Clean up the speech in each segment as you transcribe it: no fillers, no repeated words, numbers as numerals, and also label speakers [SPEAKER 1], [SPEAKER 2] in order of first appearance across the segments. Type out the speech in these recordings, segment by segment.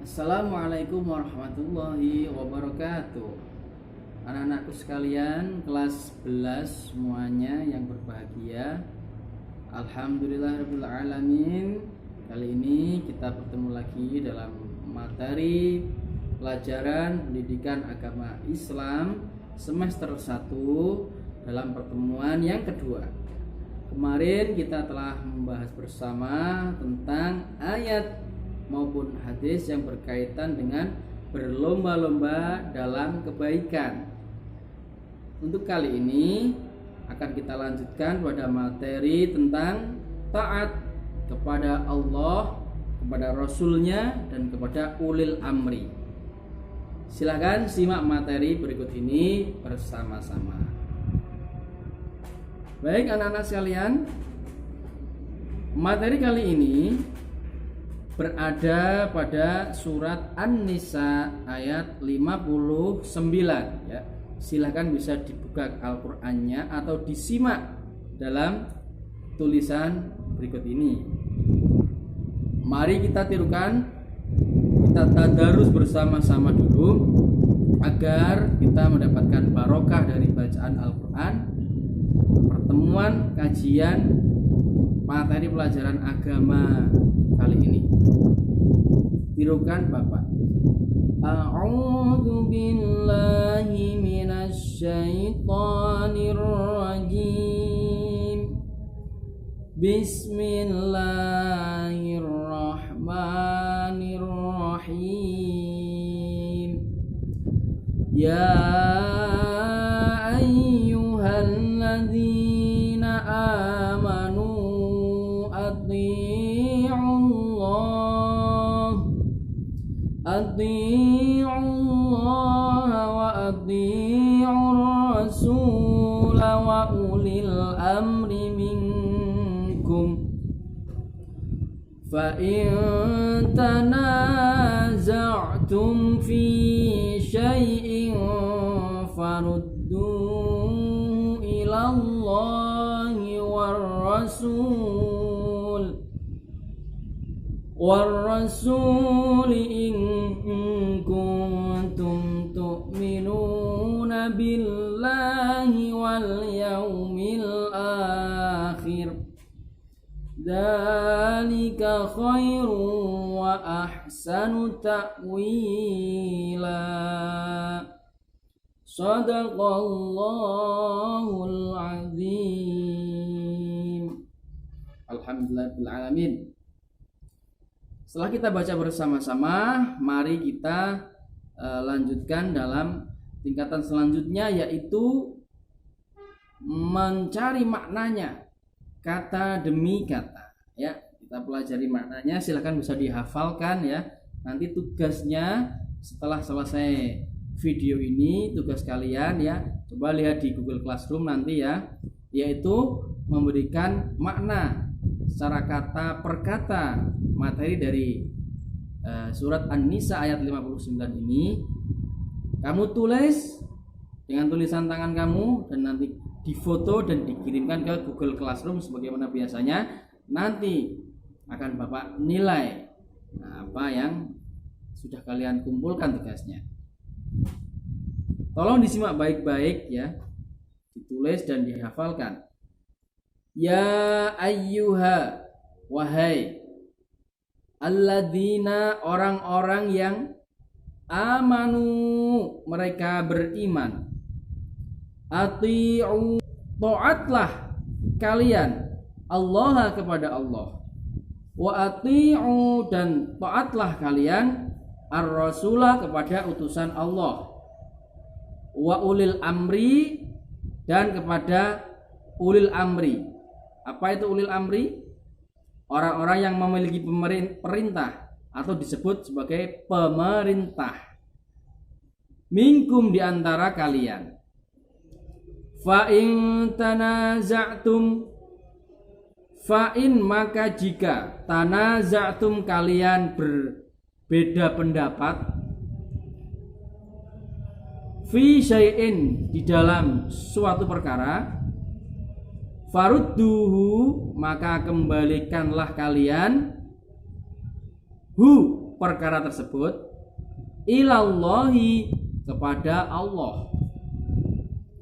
[SPEAKER 1] Assalamualaikum warahmatullahi wabarakatuh. Anak-anakku sekalian, kelas 11 semuanya yang berbahagia. Alhamdulillahirabbil alamin. Kali ini kita bertemu lagi dalam materi pelajaran pendidikan agama Islam semester 1 dalam pertemuan yang kedua. Kemarin kita telah membahas bersama tentang ayat maupun hadis yang berkaitan dengan berlomba-lomba dalam kebaikan. Untuk kali ini akan kita lanjutkan pada materi tentang taat kepada Allah, kepada Rasulnya, dan kepada ulil amri. Silakan simak materi berikut ini bersama-sama. Baik anak-anak sekalian, materi kali ini berada pada surat An-Nisa ayat 59 ya. Silakan bisa dibuka Al-Qur'annya atau disimak dalam tulisan berikut ini. Mari kita tirukan, kita tadarus bersama-sama dulu agar kita mendapatkan barokah dari bacaan Al-Qur'an. Pertemuan kajian materi pelajaran agama kali ini. Tirukan Bapak. A'udzu billahi minasy syaithanir rajim. Bismillahirrahmanirrahim. Ya ayyuhalladzina amanu Ati'u Allah wa ati'ur Rasul wa ulil amri minkum. Fa in tanaza'tum fi syai'in farudduhu ila Allahi war Rasul in kuntum tu'minuna billahi wal yawmil akhir. Dzalika khairu wa ahsanu ta'wila. Shadaqallahul azim. Alhamdulillahil alamin. Setelah kita baca bersama-sama, mari kita lanjutkan dalam tingkatan selanjutnya, yaitu mencari maknanya kata demi kata. Ya, kita pelajari maknanya. Silakan bisa dihafalkan ya. Nanti tugasnya setelah selesai video ini, tugas kalian ya, coba lihat di Google Classroom nanti ya, yaitu memberikan makna secara kata per kata materi dari surat An-Nisa ayat 59 ini. Kamu tulis dengan tulisan tangan kamu dan nanti difoto dan dikirimkan ke Google Classroom sebagaimana biasanya. Nanti akan Bapak nilai apa yang sudah kalian kumpulkan tugasnya. Tolong disimak baik-baik ya, ditulis dan dihafalkan. Ya ayyuha, wahai alladzina, orang-orang yang amanu, mereka beriman. Ati'u, taatlah kalian Allah kepada Allah. Wa ati'u, dan taatlah kalian ar-rasulah, kepada utusan Allah. Wa ulil amri, dan kepada ulil amri. Apa itu ulil amri? Orang-orang yang memiliki perintah atau disebut sebagai pemerintah. Minkum, di antara kalian. Fa in tanaza'tum, fa in, maka jika, tanaza'tum, kalian berbeda pendapat, fi syai'in, di dalam suatu perkara, farudduhu, maka kembalikanlah kalian hu, perkara tersebut ilallahi, kepada Allah,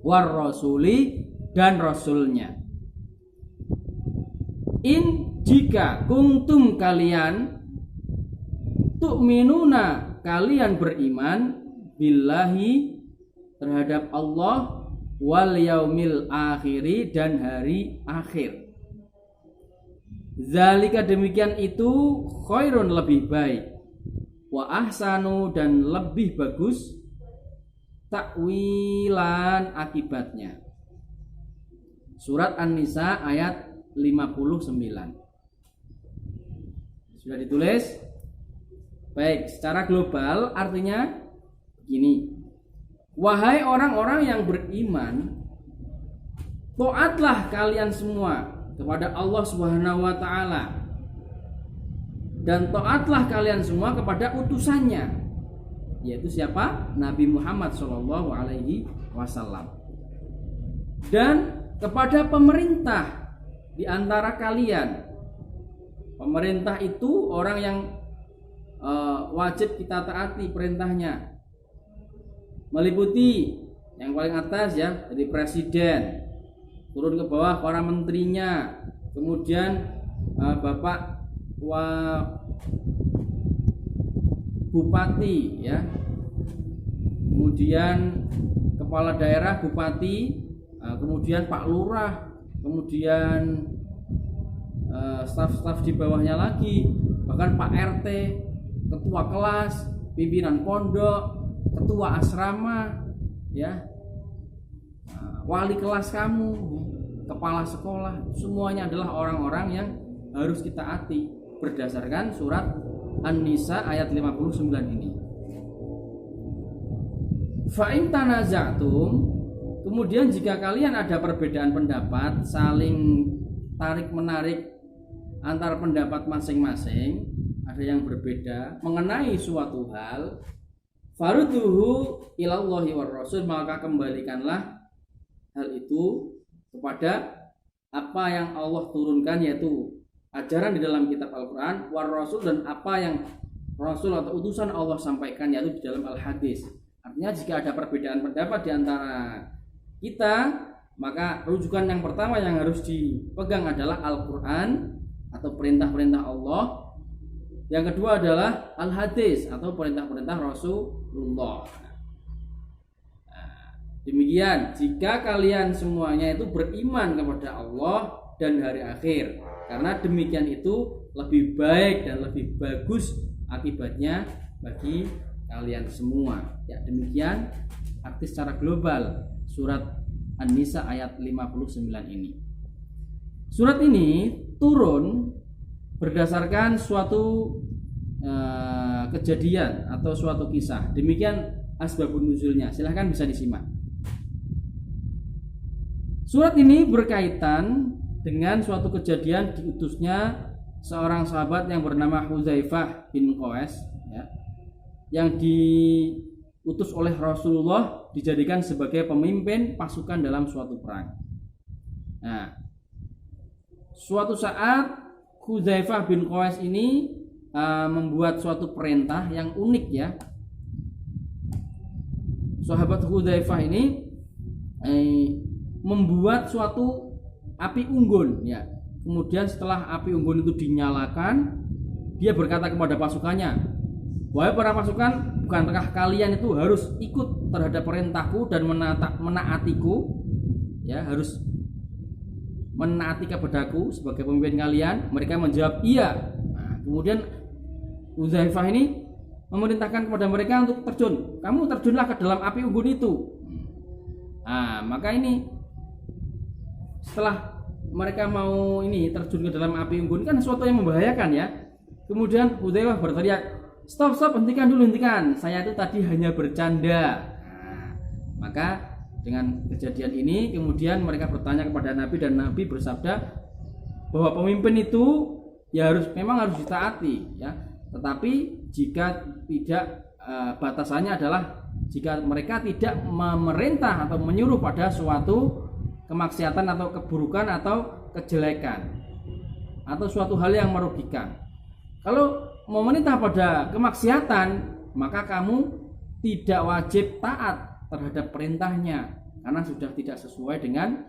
[SPEAKER 1] war rasuli, dan rasulnya. In, jika, kuntum, kalian, tu'minuna, kalian beriman, billahi, terhadap Allah, wal yaumil akhiri, dan hari akhir. Zalika, demikian itu, khairun, lebih baik, wa ahsanu, dan lebih bagus, takwilan, akibatnya. Surat An-Nisa ayat 59. Sudah ditulis? Baik, secara global artinya begini. Wahai orang-orang yang beriman, taatlah kalian semua kepada Allah Subhanahu wa taala, dan taatlah kalian semua kepada utusannya, yaitu siapa? Nabi Muhammad sallallahu alaihi wasallam. Dan kepada pemerintah di antara kalian. Pemerintah itu orang yang wajib kita taati perintahnya, meliputi yang paling atas ya, dari presiden, turun ke bawah para menterinya, kemudian bapak bupati ya, kemudian kepala daerah bupati, kemudian pak lurah, kemudian staf-staf di bawahnya lagi, bahkan pak RT, ketua kelas, pimpinan pondok, ketua asrama ya, wali kelas kamu, kepala sekolah, semuanya adalah orang-orang yang harus kita taati berdasarkan surat An-Nisa ayat 59 ini. Fa in tanaza'tum, kemudian jika kalian ada perbedaan pendapat, saling tarik menarik antar pendapat masing-masing, ada yang berbeda mengenai suatu hal, farudhuhu ilallahi war rasul, maka kembalikanlah hal itu kepada apa yang Allah turunkan, yaitu ajaran di dalam kitab Al-Quran, war rasul, dan apa yang Rasul atau utusan Allah sampaikan, yaitu di dalam Al-Hadis. Artinya jika ada perbedaan pendapat di antara kita, maka rujukan yang pertama yang harus dipegang adalah Al-Quran atau perintah-perintah Allah. Yang kedua adalah Al-Hadis atau perintah-perintah Rasulullah. Demikian, jika kalian semuanya itu beriman kepada Allah dan hari akhir, karena demikian itu lebih baik dan lebih bagus akibatnya bagi kalian semua. Ya, demikian arti secara global surat An-Nisa ayat 59 ini. Surat ini turun berdasarkan suatu kejadian atau suatu kisah. Demikian asbabun nuzulnya. Silahkan bisa disimak. Surat ini berkaitan dengan suatu kejadian diutusnya seorang sahabat yang bernama Hudzaifah bin Qais ya, yang diutus oleh Rasulullah dijadikan sebagai pemimpin pasukan dalam suatu perang. Nah, suatu saat Hudzaifah bin Qais ini membuat suatu perintah yang unik ya. Sahabat Hudzaifah ini membuat suatu api unggun ya. Kemudian setelah api unggun itu dinyalakan, dia berkata kepada pasukannya, "Wahai para pasukan, bukankah kalian itu harus ikut terhadap perintahku dan menaatiku? Ya, harus menaati kepadaku sebagai pemimpin kalian." Mereka menjawab iya. Nah, kemudian Hudzaifah ini memerintahkan kepada mereka untuk terjun. Kamu terjunlah ke dalam api unggun itu. Nah, maka ini setelah mereka mau ini terjun ke dalam api unggun, kan sesuatu yang membahayakan ya. Kemudian Hudzaifah berteriak, Stop, hentikan dulu, hentikan. Saya itu tadi hanya bercanda." Nah, maka dengan kejadian ini kemudian mereka bertanya kepada Nabi, dan Nabi bersabda bahwa pemimpin itu ya memang harus ditaati ya. Tetapi jika tidak, batasannya adalah jika mereka tidak memerintah atau menyuruh pada suatu kemaksiatan atau keburukan atau kejelekan atau suatu hal yang merugikan. Kalau memerintah pada kemaksiatan, maka kamu tidak wajib taat terhadap perintahnya karena sudah tidak sesuai dengan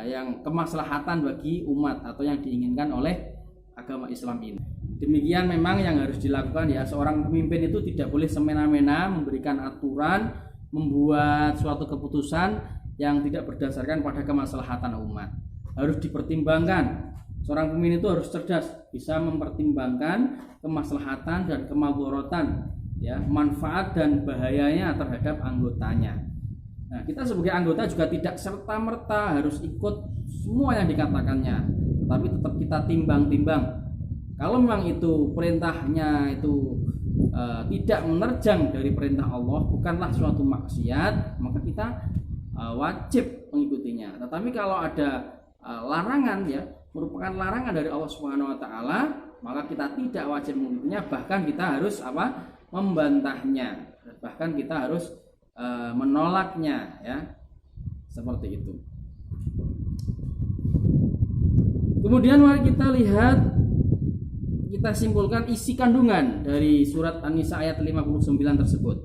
[SPEAKER 1] yang kemaslahatan bagi umat atau yang diinginkan oleh agama Islam ini. Demikian memang yang harus dilakukan ya, seorang pemimpin itu tidak boleh semena-mena memberikan aturan, membuat suatu keputusan yang tidak berdasarkan pada kemaslahatan umat. Harus dipertimbangkan. Seorang pemimpin itu harus cerdas, bisa mempertimbangkan kemaslahatan dan kemadharatan, ya, manfaat dan bahayanya terhadap anggotanya. Nah, kita sebagai anggota juga tidak serta-merta harus ikut semua yang dikatakannya, tetapi tetap kita timbang-timbang. Kalau memang itu perintahnya itu tidak menerjang dari perintah Allah, bukanlah suatu maksiat, maka kita wajib mengikutinya. Tetapi kalau ada larangan, ya, merupakan larangan dari Allah Subhanahu wa taala, maka kita tidak wajib mengikutinya, bahkan kita harus membantahnya, bahkan kita harus menolaknya, ya, seperti itu. Kemudian mari kita lihat, kita simpulkan isi kandungan dari surat An-Nisa ayat 59 tersebut.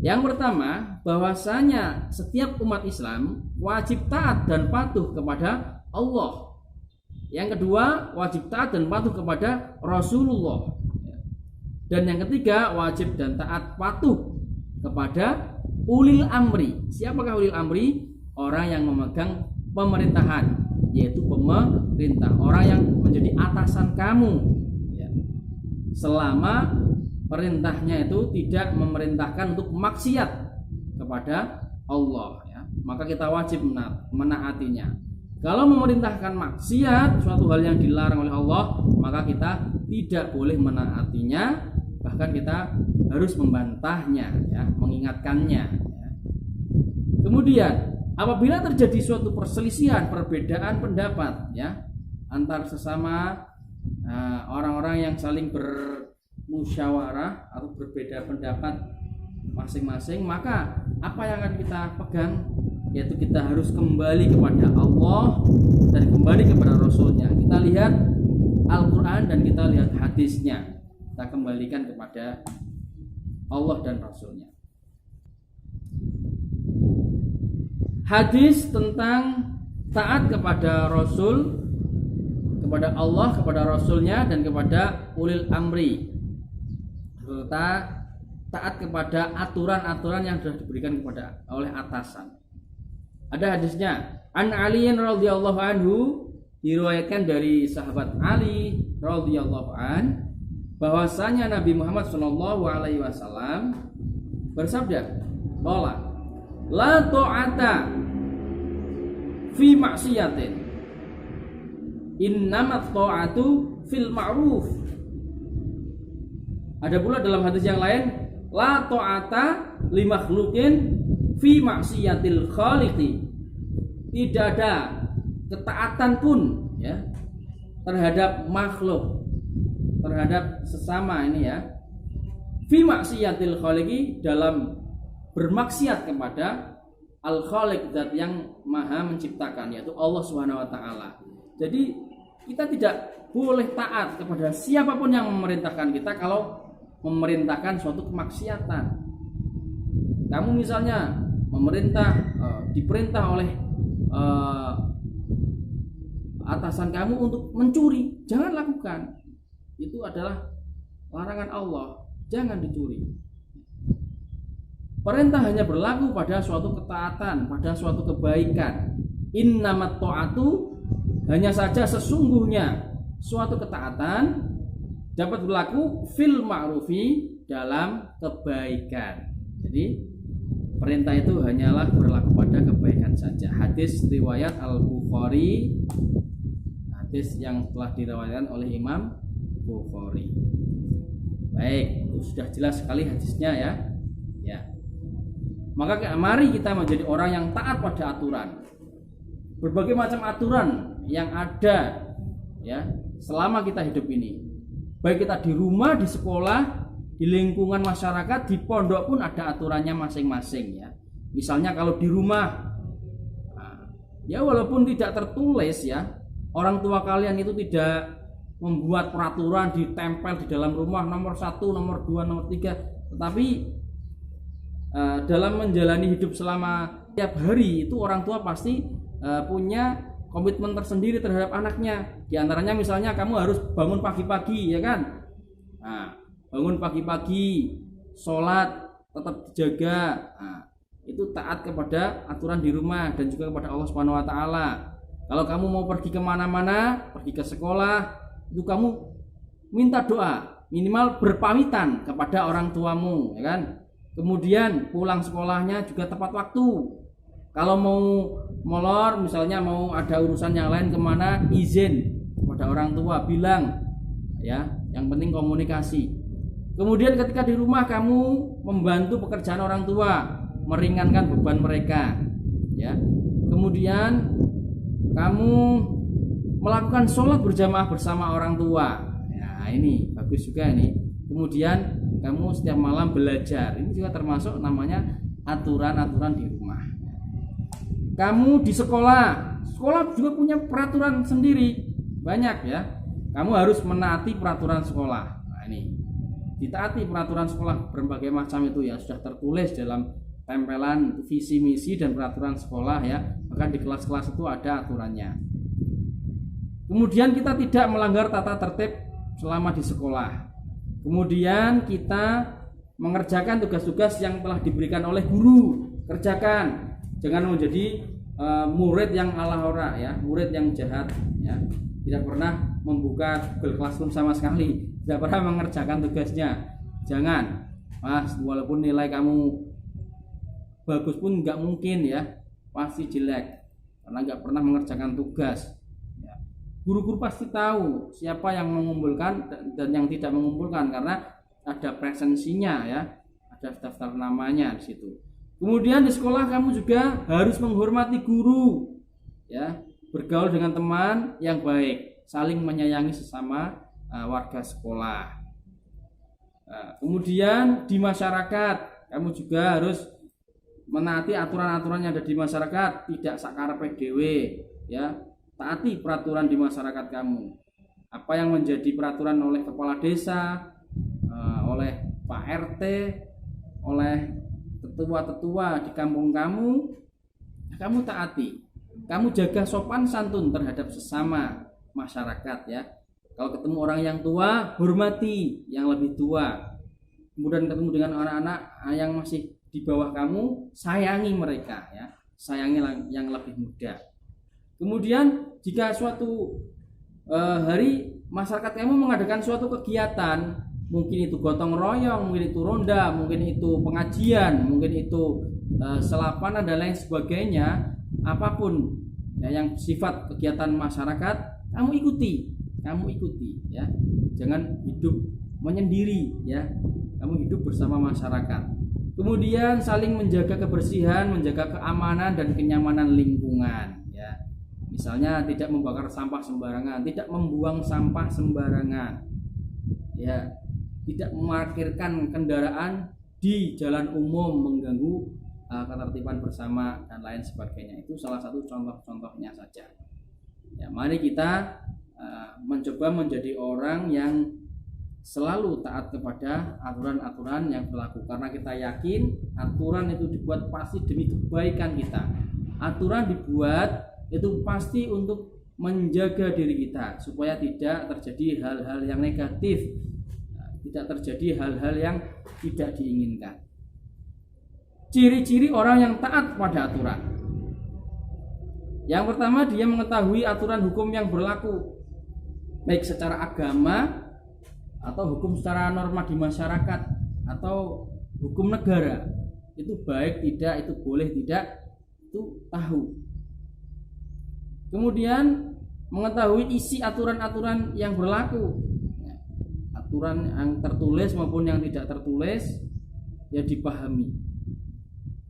[SPEAKER 1] Yang pertama, bahwasanya setiap umat Islam wajib taat dan patuh kepada Allah. Yang kedua, wajib taat dan patuh kepada Rasulullah. Dan yang ketiga, wajib dan taat patuh kepada ulil amri. Siapakah ulil amri? Orang yang memegang pemerintahan, yaitu pemerintah, orang yang menjadi atasan kamu, ya. Selama perintahnya itu tidak memerintahkan untuk maksiat kepada Allah, ya, maka kita wajib menaatinya. Kalau memerintahkan maksiat, suatu hal yang dilarang oleh Allah, maka kita tidak boleh menaatinya, bahkan kita harus membantahnya, ya, mengingatkannya, ya. Kemudian apabila terjadi suatu perselisihan, perbedaan pendapat, ya, antar sesama orang-orang yang saling bermusyawarah atau berbeda pendapat masing-masing, maka apa yang akan kita pegang? Yaitu kita harus kembali kepada Allah dan kembali kepada Rasulnya. Kita lihat Al-Quran dan kita lihat hadisnya, kita kembalikan kepada Allah dan Rasulnya. Hadis tentang taat kepada Rasul, kepada Allah, kepada Rasulnya, dan kepada ulil amri, serta taat kepada aturan-aturan yang sudah diberikan kepada oleh atasan. Ada hadisnya, An Ali radhiyallahu anhu, diriwayatkan dari sahabat Ali radhiyallahu an, bahwasanya Nabi Muhammad sallallahu alaihi wasallam bersabda, "Qala la ta'ata fi maksiatin, innamat ta'atu fil ma'ruf." Ada pula dalam hadis yang lain, la ta'ata li makhluqin fi maksiatil khaliqi. Tidak ada ketaatan pun, ya, terhadap makhluk, terhadap sesama ini, ya, fi maksiatil khaliqi, dalam bermaksiat kepada al-khaliq, zat yang maha menciptakan, yaitu Allah Subhanahu wa taala. Jadi kita tidak boleh taat kepada siapapun yang memerintahkan kita kalau memerintahkan suatu kemaksiatan. Kamu misalnya diperintah oleh atasan kamu untuk mencuri, jangan lakukan. Itu adalah larangan Allah, jangan dicuri. Perintah hanya berlaku pada suatu ketaatan, pada suatu kebaikan. Innamat ta'atu, hanya saja sesungguhnya suatu ketaatan dapat berlaku fil ma'rufi, dalam kebaikan. Jadi perintah itu hanyalah berlaku pada kebaikan saja. Hadis riwayat Al-Bukhari, hadis yang telah diriwayatkan oleh Imam Bukhari. Baik, itu sudah jelas sekali hadisnya, ya. Ya. Maka mari kita menjadi orang yang taat pada aturan. Berbagai macam aturan yang ada, ya, selama kita hidup ini. Baik kita di rumah, di sekolah, di lingkungan masyarakat, di pondok pun ada aturannya masing-masing, ya. Misalnya kalau di rumah, ya walaupun tidak tertulis, ya, orang tua kalian itu tidak membuat peraturan ditempel di dalam rumah nomor 1, nomor 2, nomor 3, tetapi dalam menjalani hidup selama tiap hari itu orang tua pasti punya komitmen tersendiri terhadap anaknya. Di antaranya misalnya kamu harus bangun pagi-pagi, ya kan? Nah, bangun pagi-pagi, sholat tetap dijaga. Nah, itu taat kepada aturan di rumah dan juga kepada Allah Subhanahu Wa Taala. Kalau kamu mau pergi kemana-mana, pergi ke sekolah, itu kamu minta doa, minimal berpamitan kepada orang tuamu, ya kan? Kemudian pulang sekolahnya juga tepat waktu. Kalau mau molor, misalnya mau ada urusan yang lain kemana, izin kepada orang tua, bilang, ya. Yang penting komunikasi. Kemudian ketika di rumah kamu membantu pekerjaan orang tua, meringankan beban mereka, ya. Kemudian kamu melakukan sholat berjamaah bersama orang tua. Ya, ini bagus juga ini. Kemudian kamu setiap malam belajar. Ini juga termasuk namanya aturan-aturan di rumah. Kamu di sekolah juga punya peraturan sendiri. Banyak ya. Kamu harus menaati peraturan sekolah. Nah, ini. Ditaati peraturan sekolah berbagai macam itu ya, sudah tertulis dalam tempelan visi misi dan peraturan sekolah ya. Bahkan di kelas-kelas itu ada aturannya. Kemudian kita tidak melanggar tata tertib selama di sekolah. Kemudian kita mengerjakan tugas-tugas yang telah diberikan oleh guru. Kerjakan. Jangan menjadi murid yang ala-ora ya, murid yang jahat ya. Tidak pernah membuka Google Classroom sama sekali. Tidak pernah mengerjakan tugasnya. Jangan. Mas, walaupun nilai kamu bagus pun nggak mungkin ya, pasti jelek karena nggak pernah mengerjakan tugas ya. Guru-guru pasti tahu siapa yang mengumpulkan dan yang tidak mengumpulkan karena ada presensinya ya, ada daftar namanya di situ. Kemudian di sekolah kamu juga harus menghormati guru ya, bergaul dengan teman yang baik, saling menyayangi sesama warga sekolah. Kemudian di masyarakat kamu juga harus menaati aturan-aturan yang ada di masyarakat, tidak sakarepe dhewe ya. Taati peraturan di masyarakat kamu. Apa yang menjadi peraturan oleh kepala desa, oleh Pak RT, oleh tetua-tetua di kampung kamu, kamu taati. Kamu jaga sopan santun terhadap sesama masyarakat ya. Kalau ketemu orang yang tua, hormati yang lebih tua. Kemudian ketemu dengan anak-anak yang masih di bawah kamu, sayangi mereka ya, sayangi yang lebih muda. Kemudian jika suatu hari masyarakat kamu mengadakan suatu kegiatan, mungkin itu gotong royong, mungkin itu ronda, mungkin itu pengajian, mungkin itu selapan dan lain sebagainya, apapun ya, yang sifat kegiatan masyarakat, kamu ikuti ya. Jangan hidup menyendiri ya, kamu hidup bersama masyarakat. Kemudian saling menjaga kebersihan, menjaga keamanan dan kenyamanan lingkungan ya. Misalnya tidak membakar sampah sembarangan, tidak membuang sampah sembarangan. Ya, tidak memarkirkan kendaraan di jalan umum mengganggu ketertiban bersama dan lain sebagainya. Itu salah satu contoh-contohnya saja. Ya, mari kita mencoba menjadi orang yang selalu taat kepada aturan-aturan yang berlaku, karena kita yakin aturan itu dibuat pasti demi kebaikan kita. Aturan dibuat itu pasti untuk menjaga diri kita supaya tidak terjadi hal-hal yang negatif, tidak terjadi hal-hal yang tidak diinginkan. Ciri-ciri orang yang taat pada aturan. Yang pertama, dia mengetahui aturan hukum yang berlaku baik secara agama atau hukum secara norma di masyarakat atau hukum negara. Itu baik tidak, itu boleh tidak, itu tahu. Kemudian mengetahui isi aturan-aturan yang berlaku, aturan yang tertulis maupun yang tidak tertulis ya dipahami.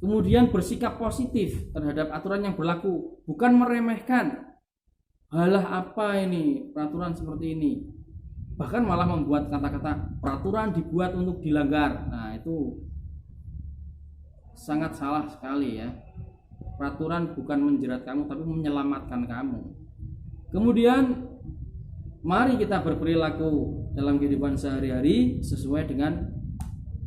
[SPEAKER 1] Kemudian bersikap positif terhadap aturan yang berlaku, bukan meremehkan. Halah apa ini peraturan seperti ini, bahkan malah membuat kata-kata peraturan dibuat untuk dilanggar. Nah, itu sangat salah sekali ya. Peraturan bukan menjerat kamu tapi menyelamatkan kamu. Kemudian mari kita berperilaku dalam kehidupan sehari-hari sesuai dengan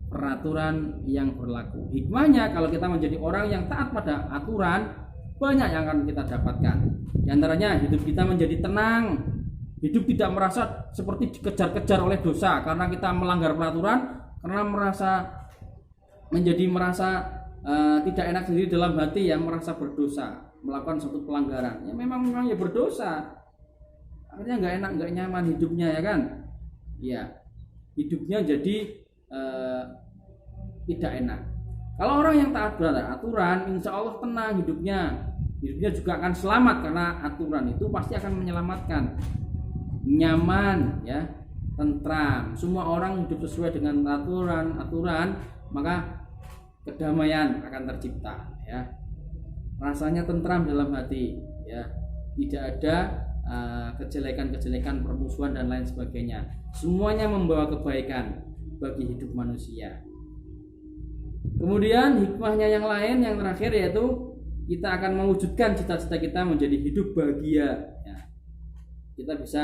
[SPEAKER 1] peraturan yang berlaku. Hikmahnya kalau kita menjadi orang yang taat pada aturan, banyak yang akan kita dapatkan. Di antaranya hidup kita menjadi tenang, hidup tidak merasa seperti dikejar-kejar oleh dosa karena kita melanggar peraturan, karena merasa tidak enak sendiri dalam hati, yang merasa berdosa melakukan suatu pelanggaran. Ya memang ya berdosa, akhirnya nggak enak, nggak nyaman hidupnya, ya kan? Ya, hidupnya jadi tidak enak. Kalau orang yang taat pada aturan, insya Allah tenang hidupnya juga akan selamat, karena aturan itu pasti akan menyelamatkan. Nyaman, ya, tentram. Semua orang hidup sesuai dengan aturan, maka kedamaian akan tercipta, ya. Rasanya tentram dalam hati, ya. Tidak ada kejelekan-kejelekan, permusuhan dan lain sebagainya. Semuanya membawa kebaikan bagi hidup manusia. Kemudian hikmahnya yang lain, yang terakhir, yaitu kita akan mewujudkan cita-cita kita menjadi hidup bahagia, ya. Kita bisa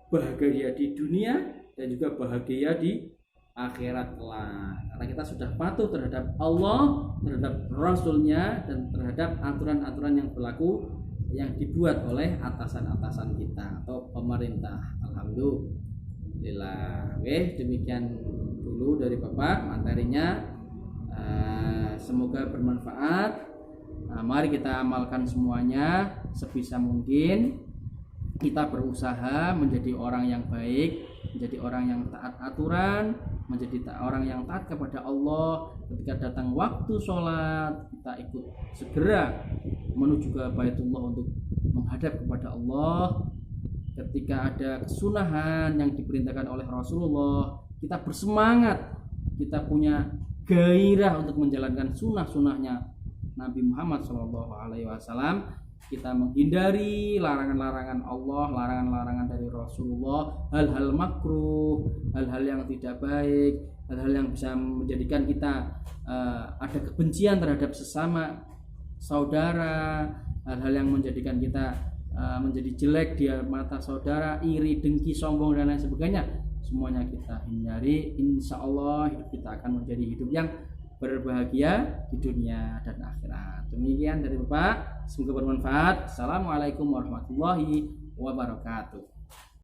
[SPEAKER 1] bahagia di dunia dan juga bahagia di akhirat kelak, karena kita sudah patuh terhadap Allah, terhadap Rasulnya, dan terhadap aturan-aturan yang berlaku yang dibuat oleh atasan-atasan kita atau pemerintah. Alhamdulillah. Oke, demikian dulu dari Bapak materinya. Semoga bermanfaat. Mari kita amalkan semuanya sebisa mungkin. Kita berusaha menjadi orang yang baik, menjadi orang yang taat aturan, menjadi orang yang taat kepada Allah. Ketika datang waktu sholat, kita ikut segera menuju ke Baitullah untuk menghadap kepada Allah. Ketika ada kesunahan yang diperintahkan oleh Rasulullah, kita bersemangat, kita punya gairah untuk menjalankan sunnah-sunnahnya Nabi Muhammad SAW. Kita menghindari larangan-larangan Allah, larangan-larangan dari Rasulullah, hal-hal makruh, hal-hal yang tidak baik, hal-hal yang bisa menjadikan kita ada kebencian terhadap sesama saudara, hal-hal yang menjadikan kita menjadi jelek di mata saudara, iri, dengki, sombong dan lain sebagainya. Semuanya kita hindari. Insya Allah hidup kita akan menjadi hidup yang berbahagia di dunia dan akhirat. Demikian dari Bapak, semoga bermanfaat. Assalamualaikum warahmatullahi wabarakatuh.